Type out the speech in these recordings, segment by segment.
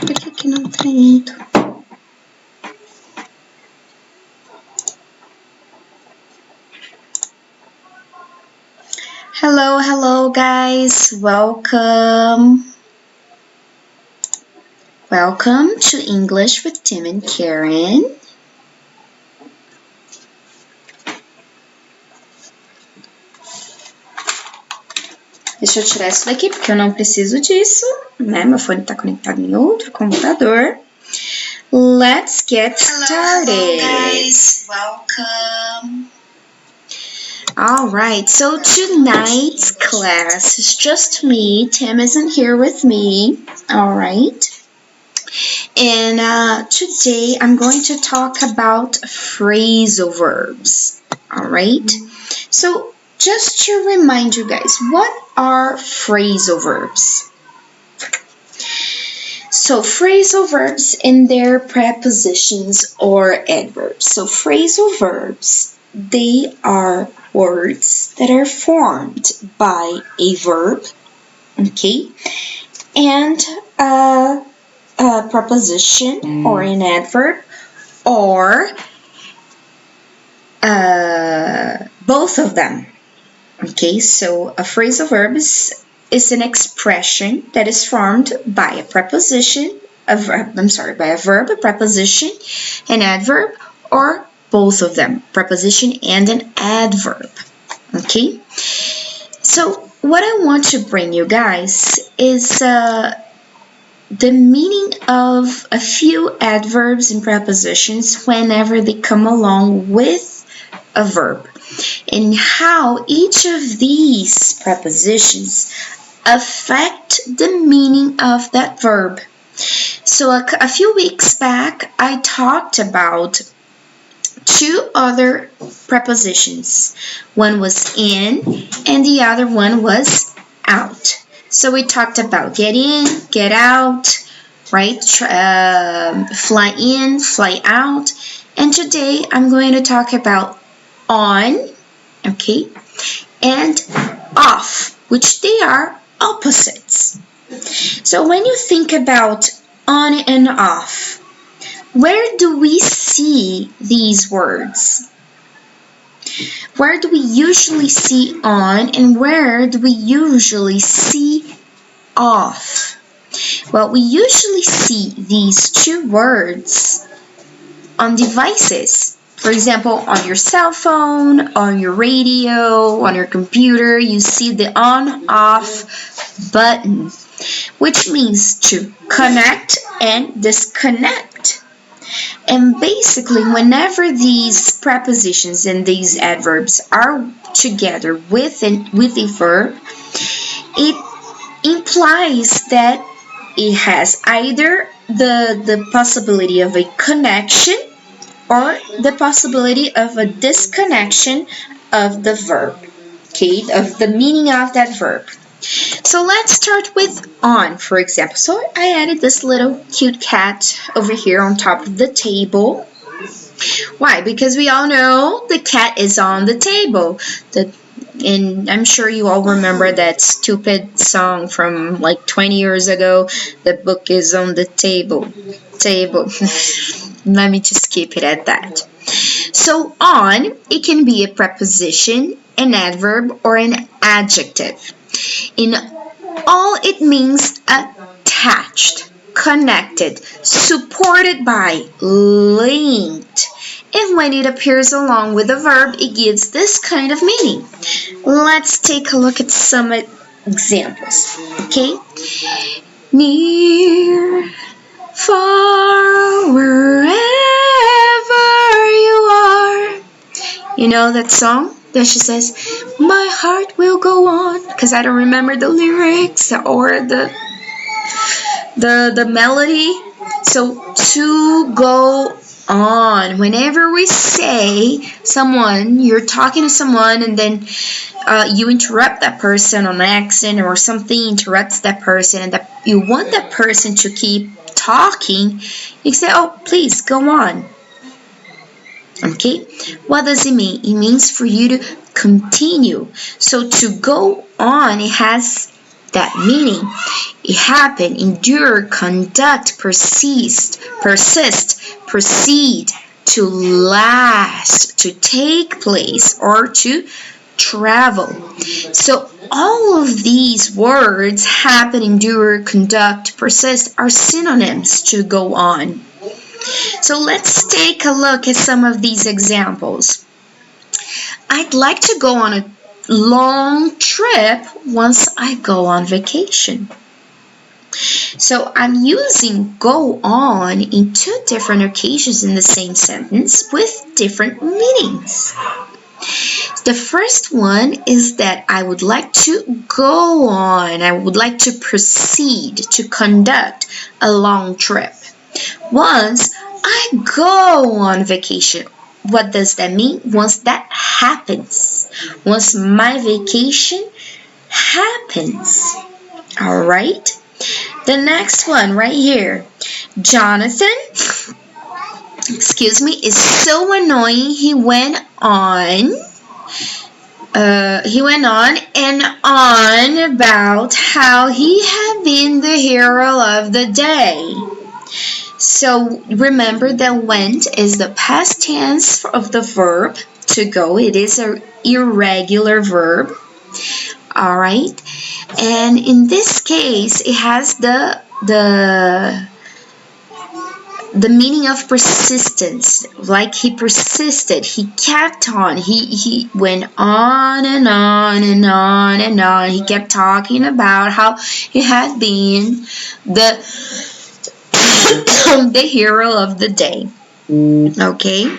Por que não tá indo? Hello guys, welcome to English with Tim and Karen. Deixa eu tirar isso daqui porque eu não preciso disso, né? Meu fone tá conectado em outro computador. Let's get started. Hello guys, welcome. All right, so tonight's class is just me. Tim isn't here with me. All right. And today I'm going to talk about phrasal verbs. All right. So just to remind you guys, what are phrasal verbs? So phrasal verbs and their prepositions or adverbs. So phrasal verbs, they are words that are formed by a verb, okay, and a preposition or an adverb, or both of them. Okay, so a phrasal verb is an expression that is formed by a preposition, by a verb, a preposition, an adverb, or both of them, preposition and an adverb. Okay, so what I want to bring you guys is the meaning of a few adverbs and prepositions whenever they come along with a verb, and how each of these prepositions affect the meaning of that verb. So a few weeks back, I talked about two other prepositions. One was in and the other one was out. So we talked about get in, get out, right? Fly in, fly out. And today I'm going to talk about on, okay, and off, which they are opposites. So when you think about on and off, where do we see these words? Where do we usually see on and where do we usually see off? Well, we usually see these two words on devices. For example, on your cell phone, on your radio, on your computer, you see the on-off button, which means to connect and disconnect. And basically, whenever these prepositions and these adverbs are together with a verb, it implies that it has either the possibility of a connection or the possibility of a disconnection of the verb, okay, of the meaning of that verb. So let's start with on, for example. So I added this little cute cat over here on top of the table. Why? Because we all know the cat is on the table. And I'm sure you all remember that stupid song from like 20 years ago. The book is on the table. Let me just keep it at that. So on, it can be a preposition, an adverb, or an adjective. In all, it means attached, connected, supported by, linked. And when it appears along with a verb, it gives this kind of meaning. Let's take a look at some examples, okay? Near, far, wherever you are. You know that song that she says, my heart will go on, because I don't remember the lyrics or the melody. So to go on, whenever we say someone, you're talking to someone and then you interrupt that person on accident, or something interrupts that person and that you want that person to keep talking, you say, oh, please go on. Okay, what does it mean? It means for you to continue. So to go on, it has that meaning? It happen, endure, conduct, persist, proceed, to last, to take place, or to travel. So all of these words, happen, endure, conduct, persist, are synonyms to go on. So let's take a look at some of these examples. I'd like to go on a long trip once I go on vacation. So I'm using go on in two different occasions in the same sentence with different meanings. The first one is that I would like to go on, I would like to proceed, to conduct a long trip. Once I go on vacation. What does that mean? Once that happens. Once my vacation happens. All right? The next one right here. Jonathan, is so annoying. He went on and on about how he had been the hero of the day. So remember that went is the past tense of the verb to go. It is an irregular verb. All right. And in this case, it has the meaning of persistence. Like he persisted. He kept on. He went on and on and on and on. He kept talking about how he had been the hero of the day. Okay.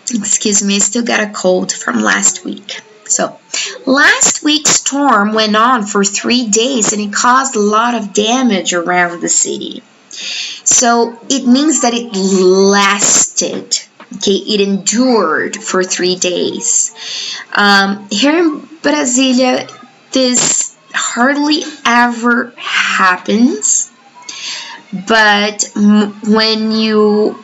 Excuse me, I still got a cold from last week. So, last week's storm went on for 3 days and it caused a lot of damage around the city. So, it means that it lasted. Okay, it endured for 3 days. Here in Brasilia, this hardly ever happens, but when you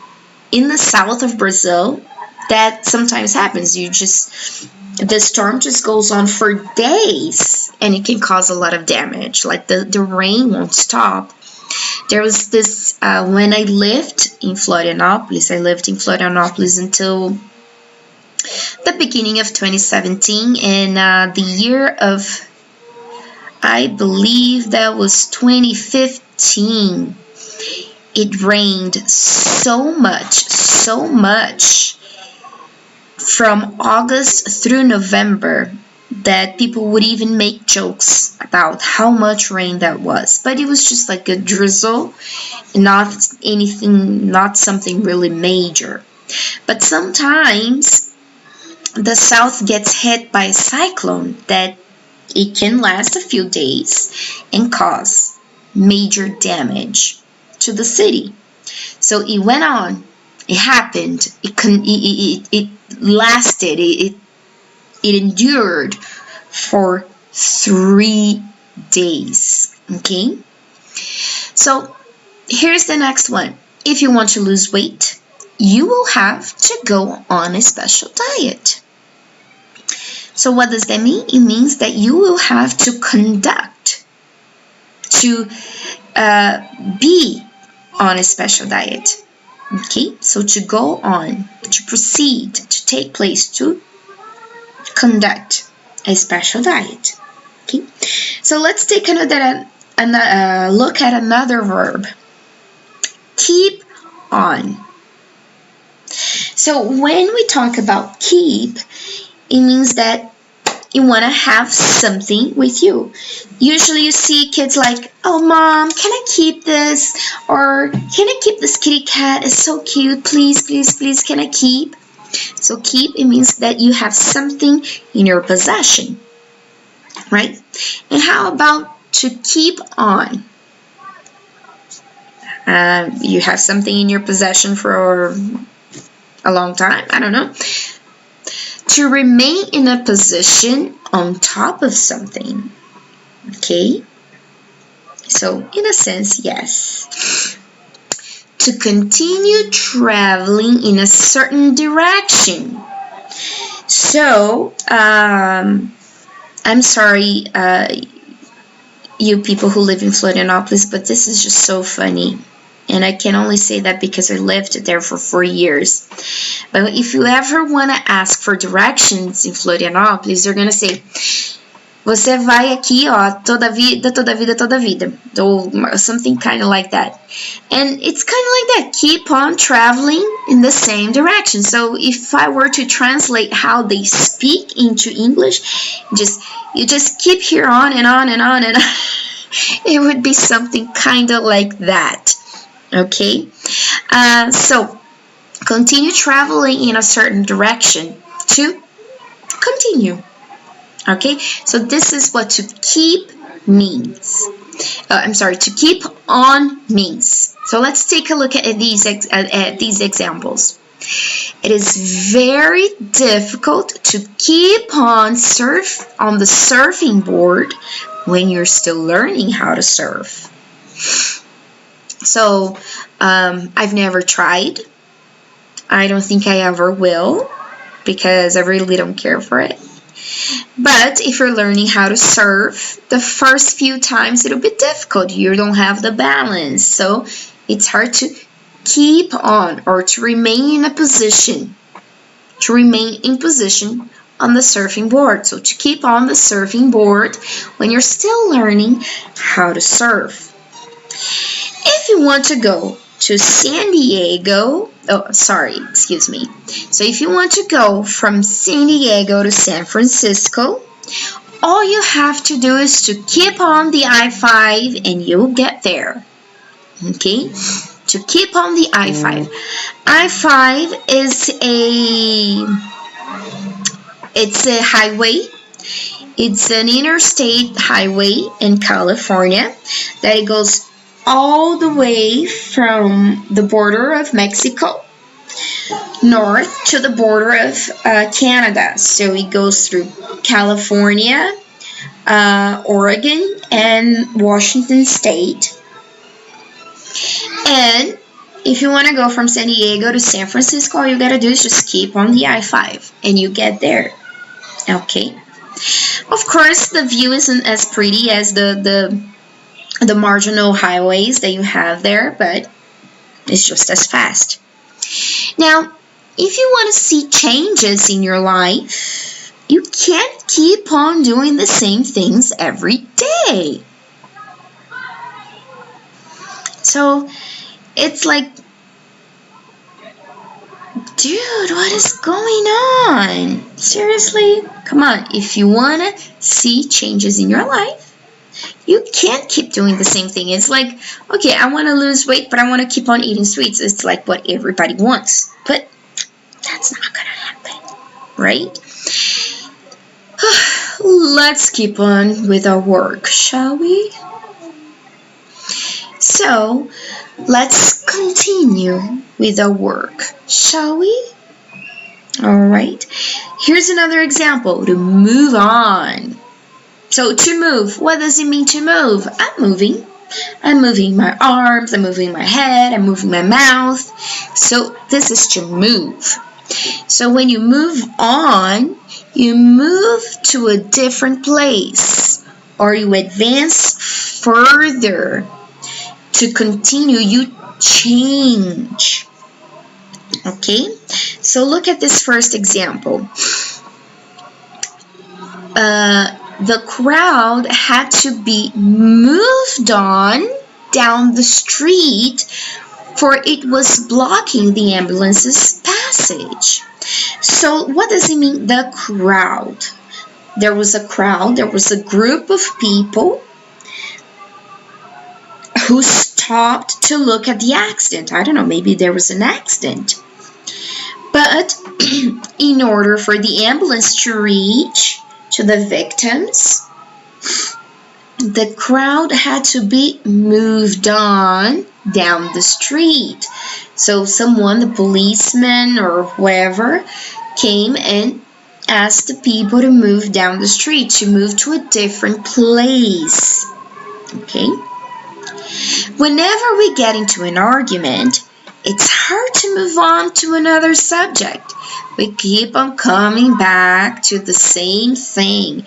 in the south of Brazil, that sometimes happens. The storm just goes on for days and it can cause a lot of damage. Like the rain won't stop. There was this when I lived in Florianópolis. I lived in Florianópolis until the beginning of 2017, and the year of, I believe that was 2015. It rained so much from August through November that people would even make jokes about how much rain that was. But it was just like a drizzle, not something really major. But sometimes the south gets hit by a cyclone that it can last a few days and cause major damage to the city. So it went on, it happened, it lasted, it endured for 3 days. Okay, so here's the next one. If you want to lose weight, you will have to go on a special diet. So what does that mean? It means that you will have to conduct, to be on a special diet. Okay, so to go on, to proceed, to take place, to conduct a special diet. Okay, so let's take another look at another verb. Keep on. So when we talk about keep, it means that you want to have something with you. Usually you see kids like, oh mom, can I keep this? Or can I keep this kitty cat? It's so cute. Please, please, please, can I keep? So keep, it means that you have something in your possession, right? And how about to keep on? You have something in your possession for a long time, I don't know. To remain in a position on top of something. Okay? So, in a sense, yes. To continue traveling in a certain direction. So, I'm sorry, you people who live in Florianopolis, but this is just so funny. And I can only say that because I lived there for 4 years. But if you ever want to ask for directions in Florianópolis, they're going to say, você vai aqui, ó, toda vida, toda vida, toda vida. Or something kind of like that. And it's kind of like that. Keep on traveling in the same direction. So if I were to translate how they speak into English, you just keep here on and on and on and on. It would be something kind of like that. Okay, so continue traveling in a certain direction to continue. Okay, so this is what to keep means. To keep on means. So let's take a look at these examples. It is very difficult to keep on the surfing board when you're still learning how to surf. So, I've never tried. I don't think I ever will because I really don't care for it. But if you're learning how to surf, the first few times it'll be difficult. You don't have the balance. So, it's hard to keep on or to remain in position on the surfing board. So, to keep on the surfing board when you're still learning how to surf. If you want to go to San Diego, So if you want to go from San Diego to San Francisco, all you have to do is to keep on the I-5 and you'll get there. Okay? To keep on the I-5. I-5 is it's a highway. It's an interstate highway in California that it goes all the way from the border of Mexico north to the border of Canada. So it goes through California, Oregon, and Washington State. And if you want to go from San Diego to San Francisco, all you got to do is just keep on the I-5 and you get there. Okay. Of course, the view isn't as pretty as the marginal highways that you have there, but it's just as fast. Now, if you want to see changes in your life, you can't keep on doing the same things every day. So, it's like, dude, what is going on? Seriously? Come on, if you want to see changes in your life, you can't keep doing the same thing. It's like, okay, I want to lose weight, but I want to keep on eating sweets. It's like what everybody wants. But that's not going to happen, right? Let's keep on with our work, shall we? So, let's continue with our work, shall we? All right. Here's another example, to move on. So to move, what does it mean to move? I'm moving. I'm moving my arms, I'm moving my head, I'm moving my mouth. So this is to move. So when you move on, you move to a different place or you advance further. To continue, you change. Okay? So look at this first example. The crowd had to be moved on down the street for it was blocking the ambulance's passage. So what does it mean, the crowd? There was a crowd, there was a group of people who stopped to look at the accident. I don't know, maybe there was an accident. But in order for the ambulance to reach to the victims, the crowd had to be moved on down the street. So someone, the policeman or whoever, came and asked the people to move down the street, to move to a different place. Okay? Whenever we get into an argument, it's hard to move on to another subject. We keep on coming back to the same thing.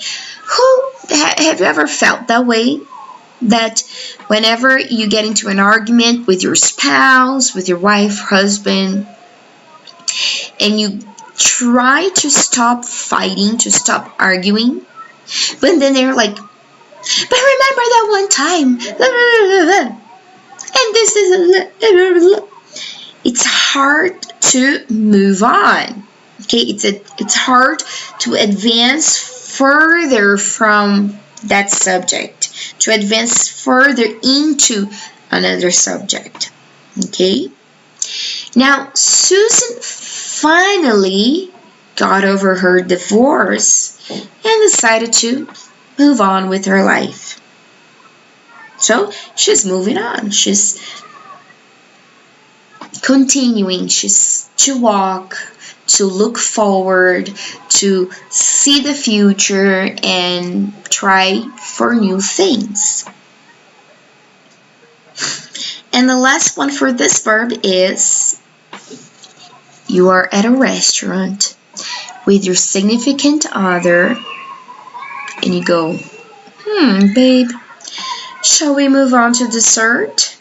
Have you ever felt that way? That whenever you get into an argument with your spouse, with your wife, husband, and you try to stop fighting, to stop arguing, but then they're like, but remember that one time, and this is, it's hard to move on. Okay, it's hard to advance further from that subject, to advance further into another subject. Okay, now Susan finally got over her divorce and decided to move on with her life. So she's moving on. She's continuing. She's to walk, to look forward, to see the future and try for new things. And the last one for this verb is you are at a restaurant with your significant other and you go, babe, shall we move on to dessert?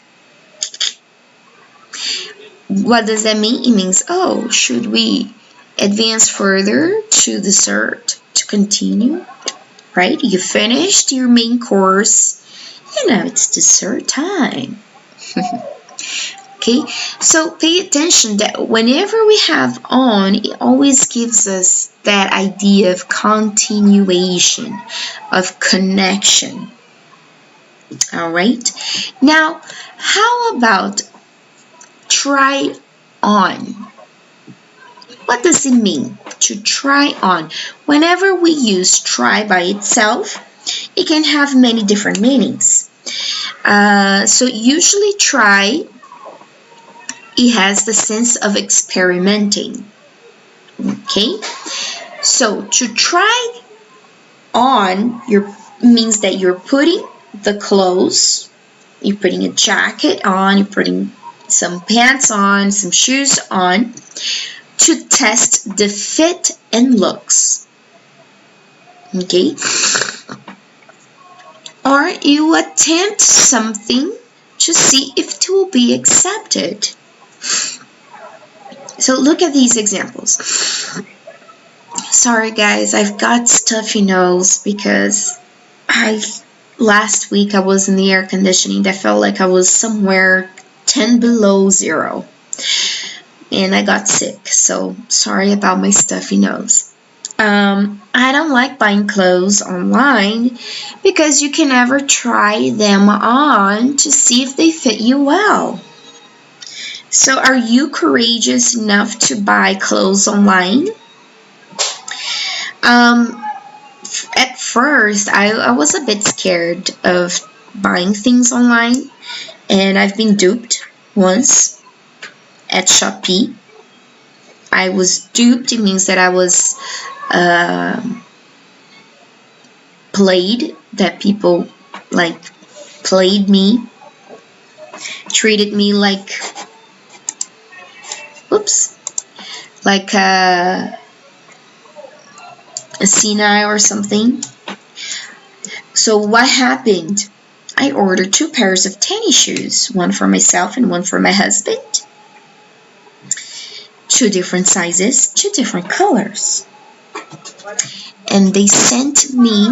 What does that mean? It means, should we advance further to dessert to continue? Right? You finished your main course and now it's dessert time. Okay, so pay attention that whenever we have on, it always gives us that idea of continuation, of connection. All right, now how about try on? What does it mean to try on? Whenever we use try by itself, it can have many different meanings. So usually try, it has the sense of experimenting. Okay, so to try on means that you're putting the clothes, you're putting a jacket on, you're putting some pants on, some shoes on to test the fit and looks. Okay, or you attempt something to see if it will be accepted. So look at these examples. Sorry guys, I've got stuffy nose because last week I was in the air conditioning. I felt like I was somewhere 10 below zero and I got sick, so sorry about my stuffy nose. I don't like buying clothes online because you can never try them on to see if they fit you well. So are you courageous enough to buy clothes online? At first, I was a bit scared of buying things online, and I've been duped once at Shopee. I was duped. It means that I was played, that people played me, treated me like a senile or something. So what happened? I ordered 2 pairs of tennis shoes, one for myself and one for my husband. 2 different sizes, 2 different colors. And they sent me,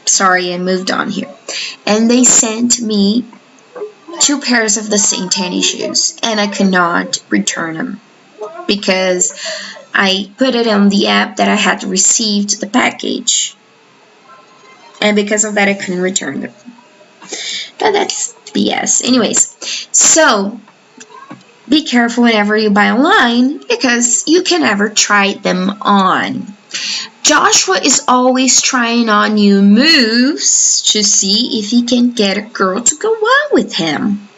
sorry, I moved on here. And they sent me 2 pairs of the same tennis shoes, and I could not return them because I put it on the app that I had received the package, and because of that I couldn't return them. But that's BS. Anyways, so be careful whenever you buy online because you can never try them on. Joshua is always trying on new moves to see if he can get a girl to go on with him.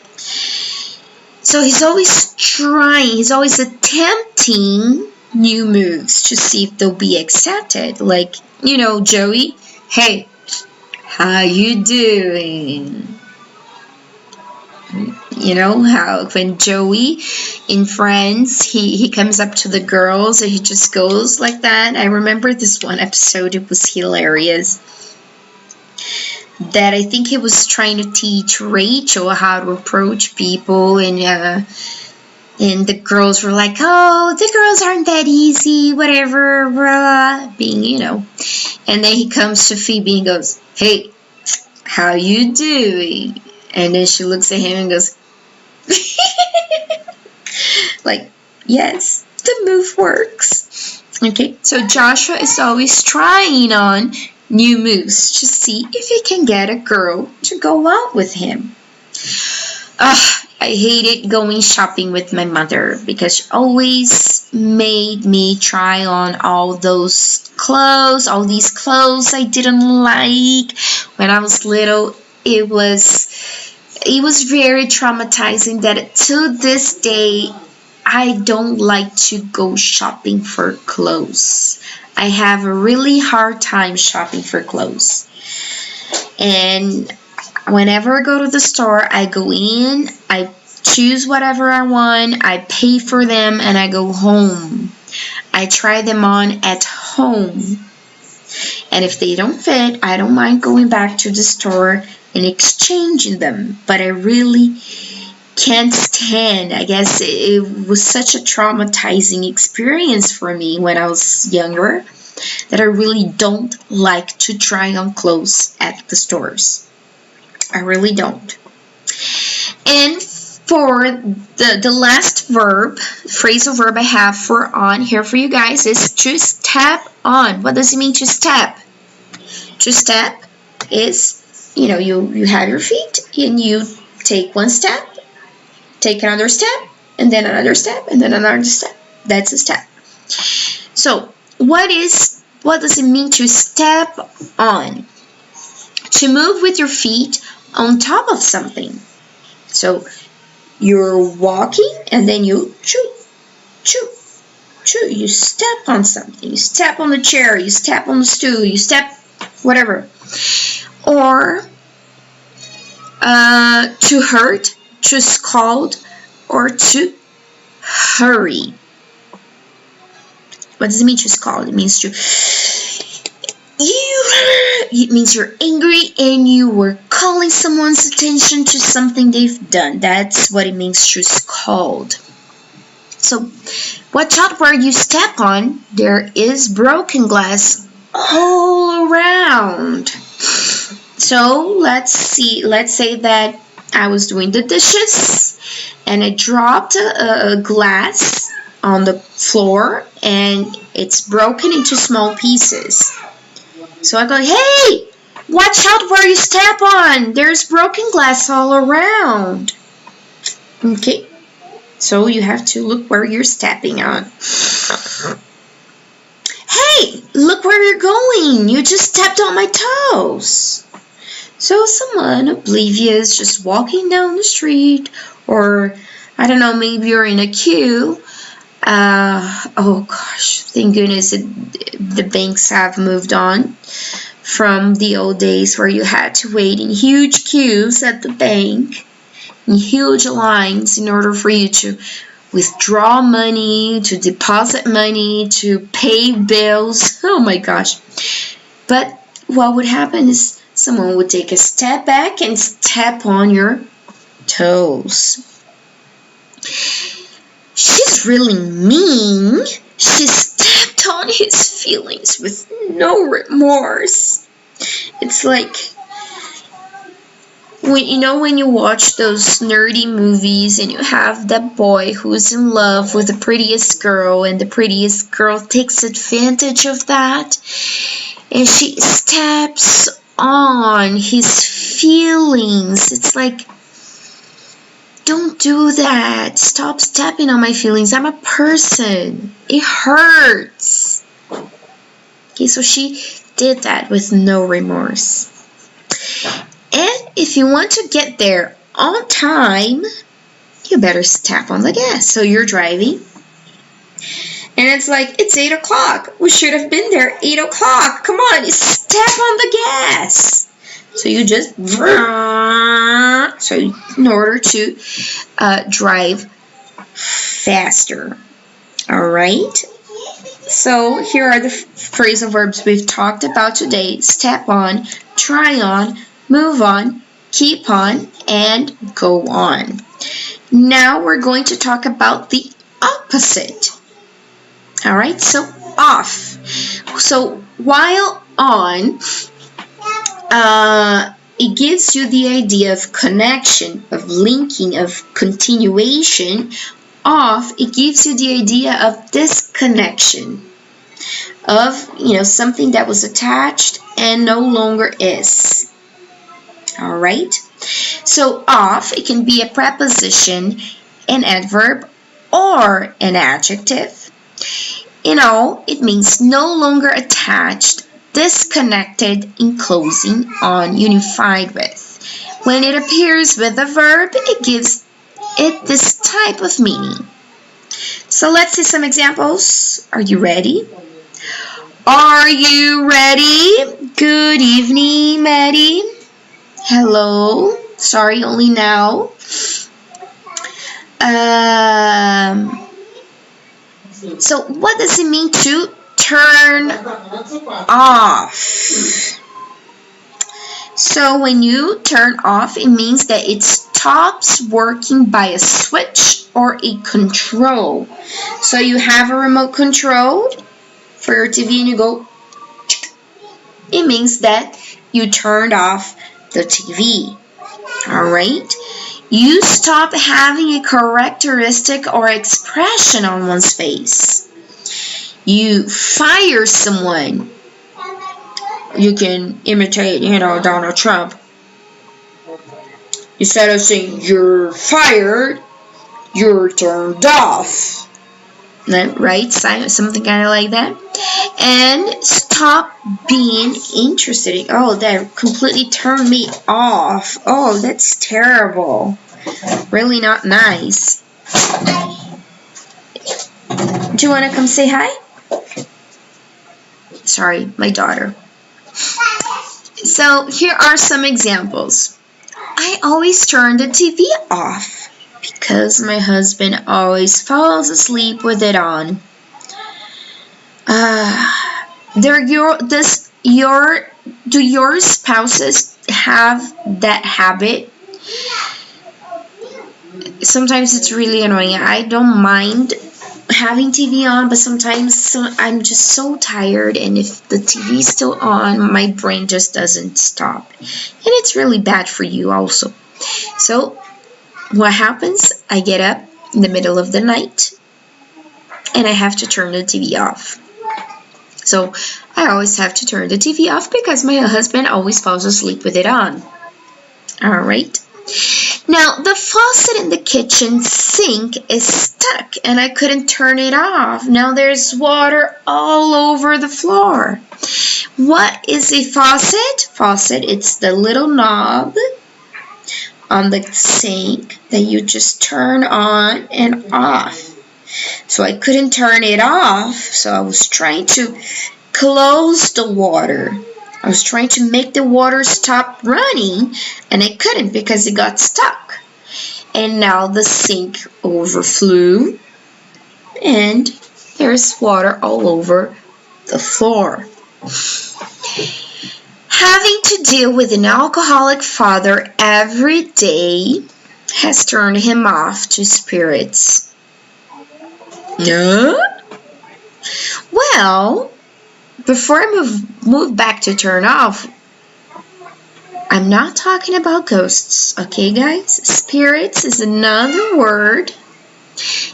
So he's always trying, he's always attempting new moves to see if they'll be accepted. Like, Joey, hey, how you doing? You know how when Joey in Friends, he comes up to the girls and he just goes like that. I remember this one episode, it was hilarious. That I think he was trying to teach Rachel how to approach people, and the girls were like, "Oh, the girls aren't that easy, whatever, blah," being, And then he comes to Phoebe and goes, "Hey, how you doing?" And then she looks at him and goes, like, yes, the move works. Okay, so Joshua is always trying on new moves to see if he can get a girl to go out with him. I hated going shopping with my mother because she always made me try on all these clothes I didn't like. When I was little, it was very traumatizing that to this day, I don't like to go shopping for clothes. I have a really hard time shopping for clothes. And whenever I go to the store, I go in, I choose whatever I want, I pay for them, and I go home. I try them on at home. And if they don't fit, I don't mind going back to the store and exchanging them. But I really can't stand. I guess it was such a traumatizing experience for me when I was younger that I really don't like to try on clothes at the stores. I really don't. And for the last phrasal verb I have on here for you guys is to step on. What does it mean to step? To step is, you have your feet and you take one step, take another step, and then another step, and then another step. That's a step. So, what does it mean to step on? To move with your feet on top of something. So, you're walking and then you you step on something. You step on the chair, you step on the stool, you step whatever. Or to hurt, to scald, or to hurry. What does it mean to scald? It means it means you're angry and you were calling someone's attention to something they've done. That's what it means to scald. So, watch out where you step on. There is broken glass all around. So, let's say that I was doing the dishes and I dropped a glass on the floor and it's broken into small pieces. So I go, "Hey, watch out where you step on. There's broken glass all around." Okay, so you have to look where you're stepping on. "Hey, look where you're going. You just stepped on my toes." So someone oblivious just walking down the street, or I don't know, maybe you're in a queue. Oh gosh, thank goodness the banks have moved on from the old days where you had to wait in huge queues at the bank, in huge lines in order for you to withdraw money, to deposit money, to pay bills. Oh my gosh. But what would happen is someone would take a step back and step on your toes. "She's really mean. She stepped on his feelings with no remorse." It's like, when you watch those nerdy movies and you have that boy who's in love with the prettiest girl and the prettiest girl takes advantage of that and she steps on his feelings. It's like, don't do that. Stop stepping on my feelings. I'm a person. It hurts. Okay, so she did that with no remorse. And if you want to get there on time, you better step on the gas. So you're driving. And it's like, it's 8 o'clock. We should have been there 8 o'clock. Come on, step on the gas. So you just So in order to drive faster. All right. So here are the phrasal verbs we've talked about today. Step on, try on, move on, keep on, and go on. Now we're going to talk about the opposite. All right, so off. So while on, it gives you the idea of connection, of linking, of continuation. Off, it gives you the idea of disconnection, of something that was attached and no longer is. All right. So off, it can be a preposition, an adverb, or an adjective. It means no longer attached, disconnected, enclosing on, unified with. When it appears with a verb, it gives it this type of meaning. So let's see some examples. Are you ready? Are you ready? Good evening, Maddie. Hello. Sorry, only now. So what does it mean to turn off? So when you turn off, it means that it stops working by a switch or a control. So you have a remote control for your TV and you go, it means that you turned off the TV. All right? You stop having a characteristic or expression on one's face. You fire someone. You can imitate, Donald Trump. Instead of saying you're fired, you're turned off. Right? Something kind of like that. And stop being interested in, that completely turned me off. Oh, that's terrible. Really not nice. Do you want to come say hi? Sorry, my daughter. So here are some examples. I always turn the TV off because my husband always falls asleep with it on. Do your spouses have that habit? Sometimes it's really annoying. I don't mind having TV on, but sometimes I'm just so tired, and if the TV is still on, my brain just doesn't stop. And it's really bad for you also. So what happens? I get up in the middle of the night and I have to turn the TV off. So I always have to turn the TV off because my husband always falls asleep with it on. All right. Now, the faucet in the kitchen sink is stuck and I couldn't turn it off. Now there's water all over the floor. What is a faucet? Faucet, it's the little knob on the sink that you just turn on and off. So I couldn't turn it off, so I was trying to close the water. I was trying to make the water stop running, and I couldn't because it got stuck. And now the sink overflew, and there's water all over the floor. Having to deal with an alcoholic father every day has turned him off to spirits. No? Well, before I move back to turn off, I'm not talking about ghosts, okay, guys? Spirits is another word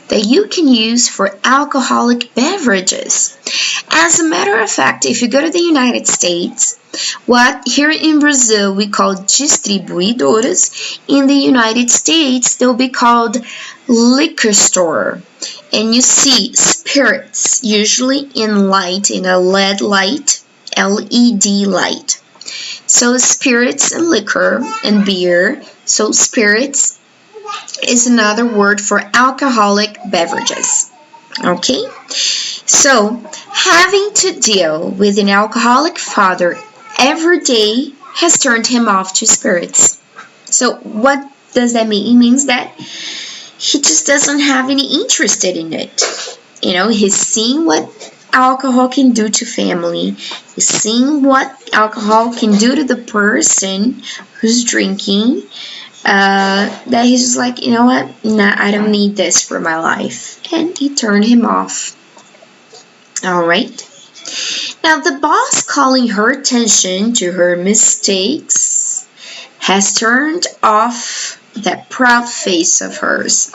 that you can use for alcoholic beverages. As a matter of fact, if you go to the United States, what here in Brazil we call distribuidoras, in the United States they'll be called liquor store. And you see spirits, usually in light, in a LED light, LED light. So spirits and liquor and beer. So spirits is another word for alcoholic beverages. Okay? So having to deal with an alcoholic father every day has turned him off to spirits. So what does that mean? It means that he just doesn't have any interest in it. You know, he's seeing what alcohol can do to family. He's seeing what alcohol can do to the person who's drinking. That he's just like, you know what? Nah, I don't need this for my life. And he turned him off. All right. Now, the boss calling her attention to her mistakes has turned off that proud face of hers.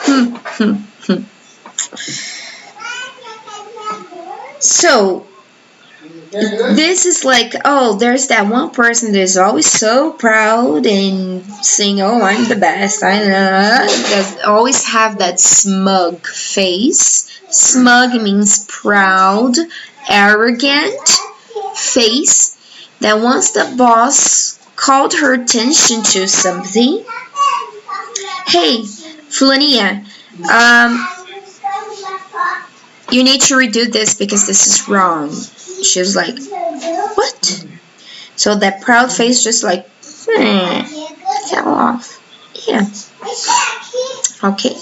So, this is like, oh, there's that one person that is always so proud and saying, oh, I'm the best. Does always have that smug face. Smug means proud, arrogant face. That once the boss called her attention to something, hey, Fulania, you need to redo this because this is wrong. She was like, what? So that proud face just like, fell off. Yeah. Okay.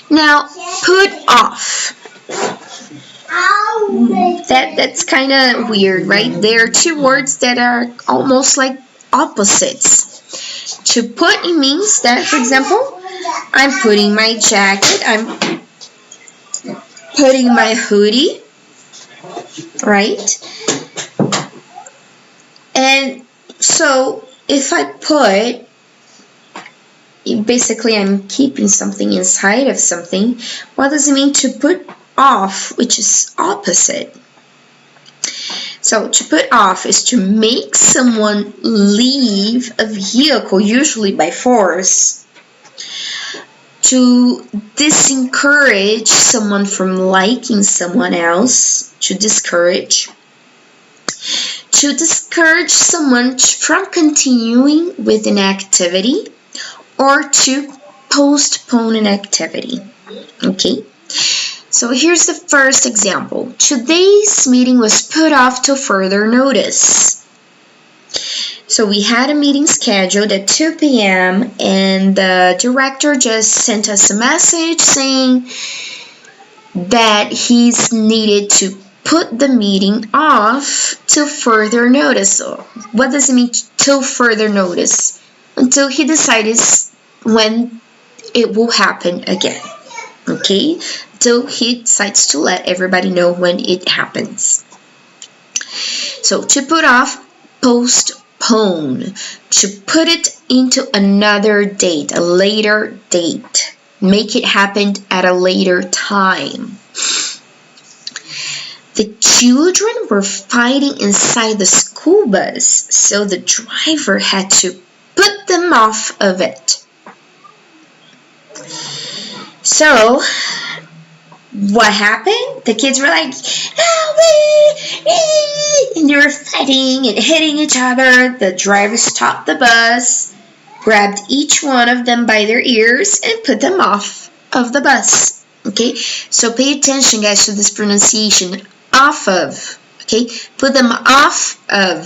Now, put off. That's kind of weird, right? There are two words that are almost like opposites. To put, it means that, for example, I'm putting my jacket, I'm putting my hoodie, right? And so if I put, basically I'm keeping something inside of something. What does it mean to put off, which is opposite? So to put off is to make someone leave a vehicle, usually by force. To discourage someone from liking someone else, to discourage. To discourage someone from continuing with an activity, or to postpone an activity. Okay? So here's the first example. Today's meeting was put off to further notice. So we had a meeting scheduled at 2 p.m. and the director just sent us a message saying that he's needed to put the meeting off till further notice. So what does it mean till further notice? Until he decides when it will happen again. Okay? Till he decides to let everybody know when it happens. So to put off, postpone. To put it into another date, a later date. Make it happen at a later time. The children were fighting inside the school bus, so the driver had to put them off of it. So, what happened? The kids were like, and they were fighting and hitting each other. The driver stopped the bus, grabbed each one of them by their ears, and put them off of the bus. Okay, so pay attention, guys, to this pronunciation. Off of. Okay, put them off of.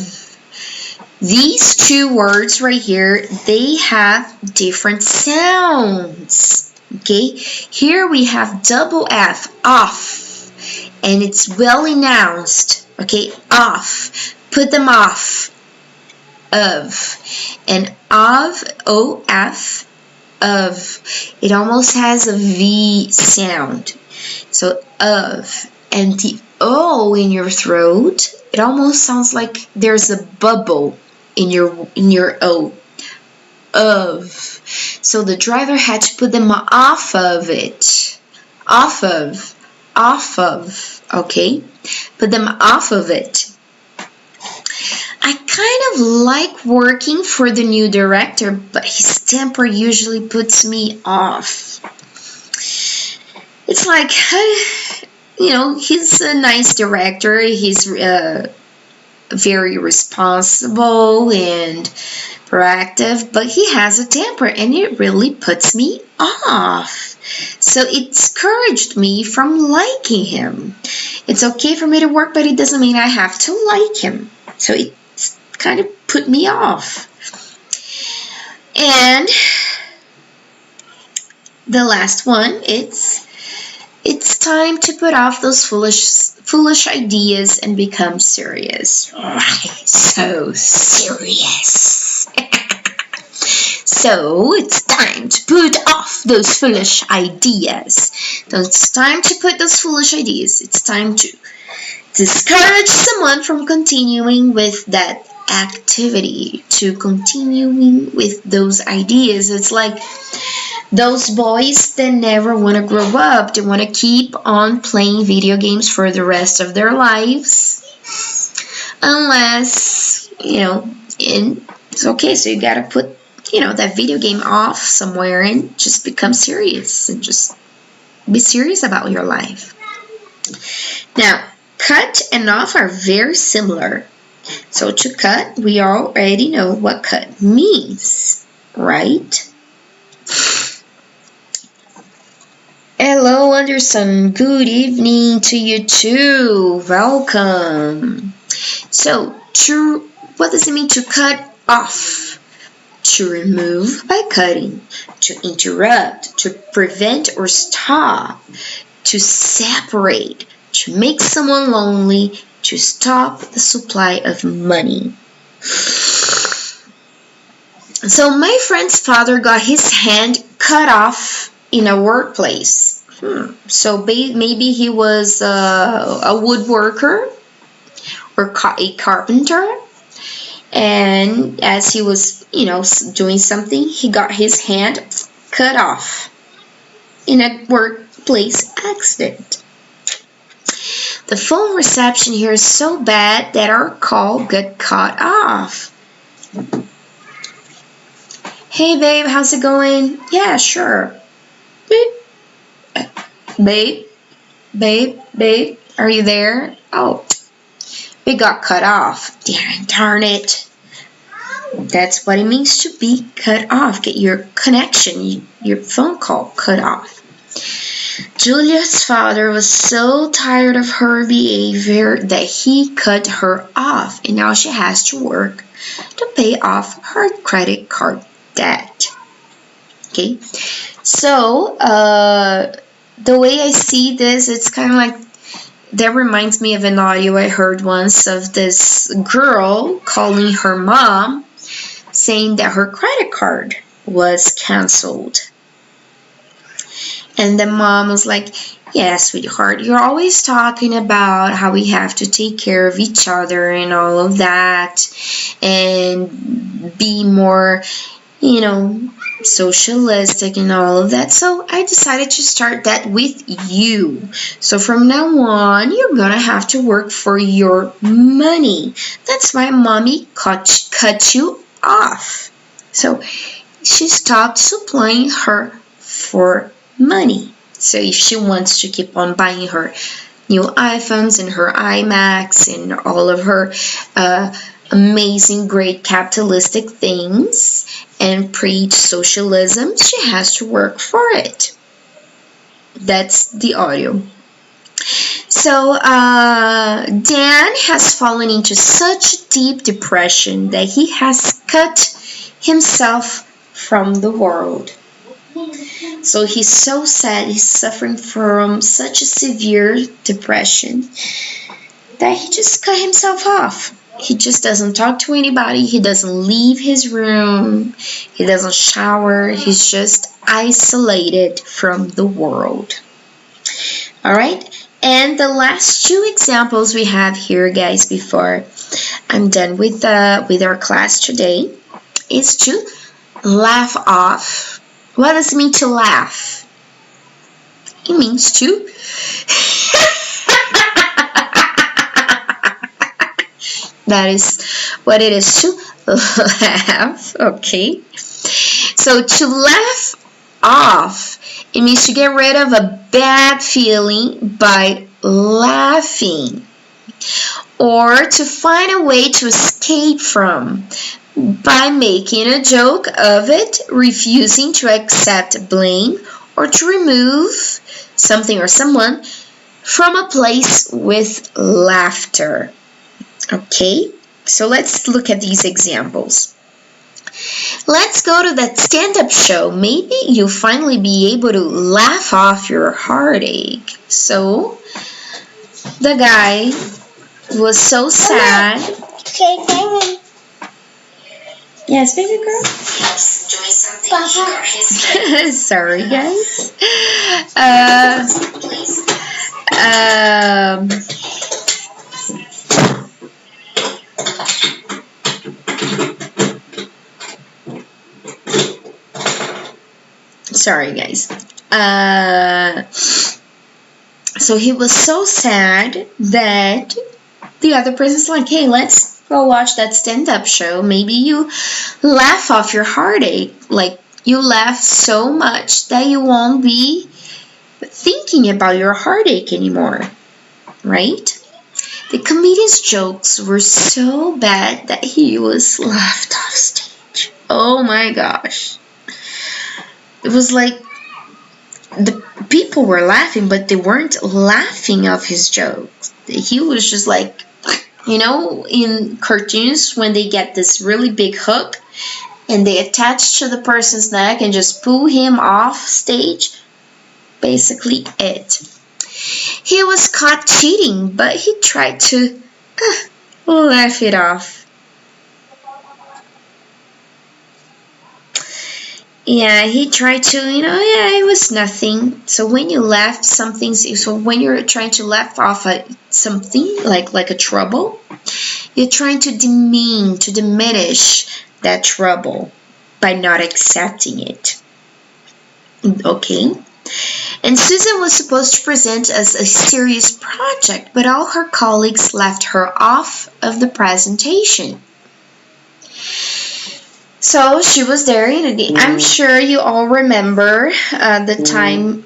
These two words right here, they have different sounds. Okay, here we have double F, off, and it's well announced. Okay, off. Put them off of. And of, O-F, of. It almost has a V sound. So of. And the O in your throat, it almost sounds like there's a bubble in your O. Of. So the driver had to put them off of it. Off of. Off of. Okay? Put them off of it. I kind of like working for the new director, but his temper usually puts me off. It's like, you know, he's a nice director. He's very responsible and proactive, but he has a temper and it really puts me off. So it discouraged me from liking him. It's okay for me to work, but it doesn't mean I have to like him. So it kind of put me off. And the last one, it's time to put off those foolish ideas and become serious. Right, so serious. So it's time to put off those foolish ideas. So it's time to put those foolish ideas. It's time to discourage someone from continuing with that activity, to continuing with those ideas. It's like those boys that never want to grow up. They want to keep on playing video games for the rest of their lives. Unless, it's okay. So you got to put, that video game off somewhere and just become serious and just be serious about your life. Now, cut and off are very similar. So to cut, we already know what cut means, right? Hello, Anderson. Good evening to you too. Welcome. So, what does it mean to cut off? To remove by cutting, to interrupt, to prevent or stop, to separate, to make someone lonely, to stop the supply of money. So my friend's father got his hand cut off in a workplace. So maybe he was a woodworker or a carpenter. And as he was, doing something, he got his hand cut off in a workplace accident. The phone reception here is so bad that our call got cut off. Hey, babe, how's it going? Yeah, sure. Babe, are you there? Oh, we got cut off. Darn it. That's what it means to be cut off. Get your connection, your phone call cut off. Julia's father was so tired of her behavior that he cut her off, and now she has to work to pay off her credit card debt. Okay, so the way I see this, it's kind of like, that reminds me of an audio I heard once of this girl calling her mom saying that her credit card was canceled. And the mom was like, yeah, sweetheart, you're always talking about how we have to take care of each other and all of that and be more, socialistic and all of that. So I decided to start that with you. So from now on, you're going to have to work for your money. That's why mommy cut you off. So she stopped supplying her for money. So if she wants to keep on buying her new iPhones and her iMacs and all of her amazing, great capitalistic things and preach socialism, she has to work for it. That's the audio. So Dan has fallen into such deep depression that he has cut himself from the world. So he's so sad, he's suffering from such a severe depression that he just cut himself off. He just doesn't talk to anybody, he doesn't leave his room, he doesn't shower, he's just isolated from the world. Alright, and the last two examples we have here, guys, before I'm done with our class today, is to laugh off. What does it mean to laugh? It means to that is what it is, to laugh. Okay. So to laugh off, it means to get rid of a bad feeling by laughing, or to find a way to escape from by making a joke of it, refusing to accept blame, or to remove something or someone from a place with laughter. Okay, so let's look at these examples. Let's go to that stand-up show. Maybe you'll finally be able to laugh off your heartache. So, the guy was so sad. Yes, baby girl? Sorry, guys. Sorry, guys. So he was so sad that the other person's like, hey, let's go watch that stand-up show. Maybe you laugh off your heartache. Like, you laugh so much that you won't be thinking about your heartache anymore, right? The comedian's jokes were so bad that he was laughed off stage. Oh my gosh. It was like the people were laughing, but they weren't laughing off his jokes. He was just like, you know, in cartoons when they get this really big hook and they attach to the person's neck and just pull him off stage. Basically it. He was caught cheating, but he tried to laugh it off. Yeah, he tried to, it was nothing. So when you laugh something, so when you're trying to laugh off something like a trouble, you're trying to diminish that trouble by not accepting it. Okay? And Susan was supposed to present as a serious project, but all her colleagues left her off of the presentation. So she was there, I'm sure you all remember the time.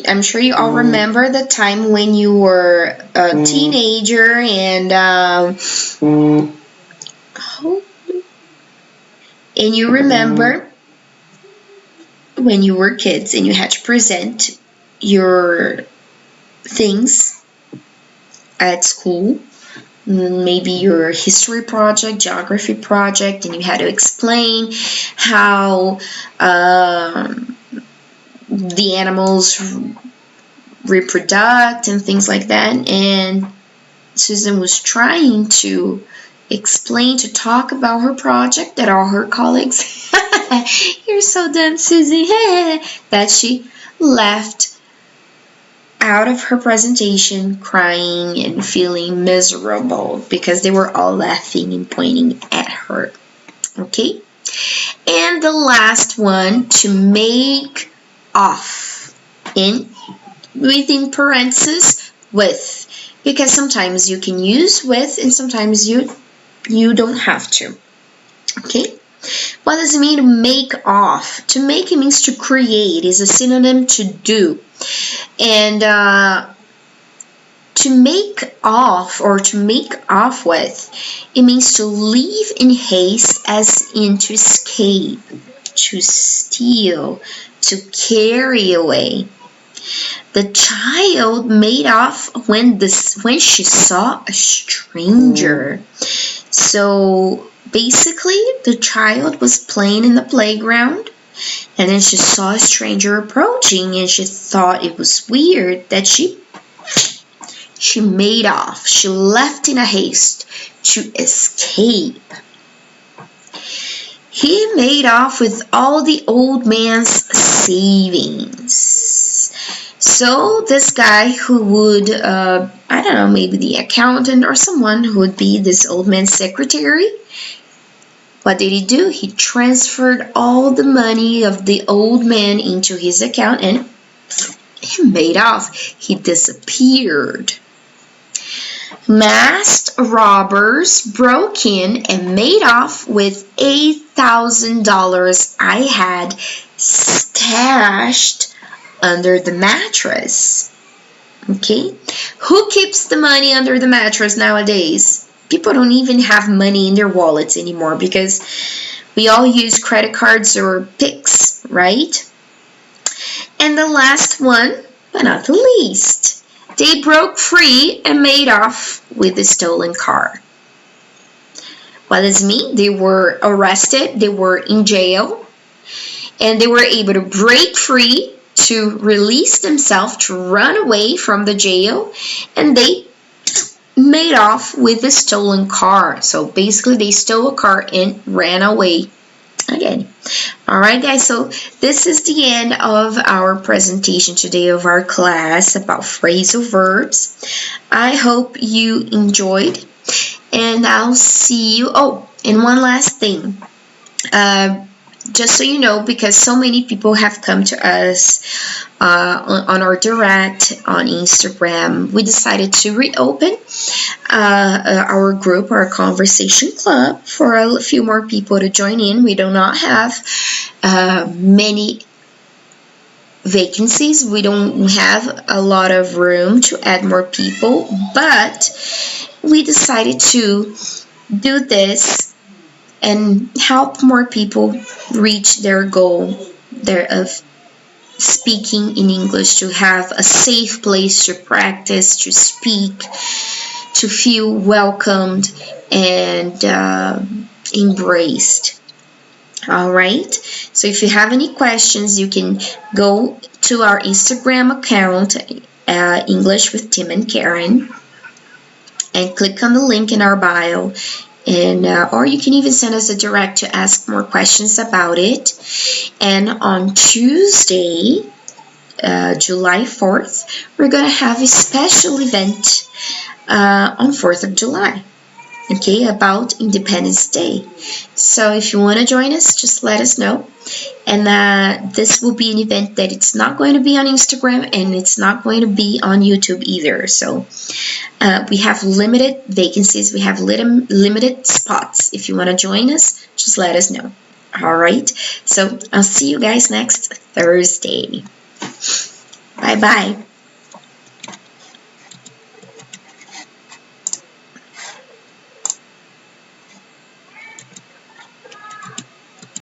I'm sure you all remember the time when you were a teenager and you remember when you were kids and you had to present your things at school. Maybe your history project, geography project, and you had to explain how the animals reproduce and things like that. And Susan was trying to explain, to talk about her project that all her colleagues, you're so dumb, Susie, that she left out of her presentation crying and feeling miserable because they were all laughing and pointing at her. Okay? And the last one, to make off, within parentheses, with, because sometimes you can use with and sometimes you don't have to. Okay? What does it mean to make off? To make, it means to create, is a synonym to do. And to make off or to make off with, it means to leave in haste, as in to escape, to steal, to carry away. The child made off when she saw a stranger. So basically, the child was playing in the playground, and then she saw a stranger approaching, and she thought it was weird that she made off. She left in a haste to escape. He made off with all the old man's savings. So this guy who would, maybe the accountant or someone who would be this old man's secretary, what did he do? He transferred all the money of the old man into his account and he made off. He disappeared. Masked robbers broke in and made off with $8,000 I had stashed under the mattress. Okay? Who keeps the money under the mattress nowadays? People don't even have money in their wallets anymore because we all use credit cards or Pix, right? And the last one, but not the least, they broke free and made off with the stolen car. What does it mean? They were arrested, they were in jail, and they were able to break free, to release themselves, to run away from the jail, and they made off with a stolen car. So basically they stole a car and ran away again. Alright guys, so this is the end of our presentation today of our class about phrasal verbs. I hope you enjoyed, and I'll see you. Oh, and one last thing. Just so you know, because so many people have come to us on our direct on Instagram, we decided to reopen our group, our conversation club, for a few more people to join in. We do not have many vacancies. We don't have a lot of room to add more people, but we decided to do this and help more people reach their goal of speaking in English, to have a safe place to practice, to speak, to feel welcomed and embraced. All right, so if you have any questions, you can go to our Instagram account, English with Tim and Karen, and click on the link in our bio, and or you can even send us a direct to ask more questions about it. And on Tuesday, July 4th, we're going to have a special event on 4th of July, okay, about Independence Day. So if you want to join us, just let us know. And this will be an event that it's not going to be on Instagram, and it's not going to be on YouTube either. So we have limited vacancies, we have limited spots. If you want to join us, just let us know. All right, so I'll see you guys next Thursday. Bye bye.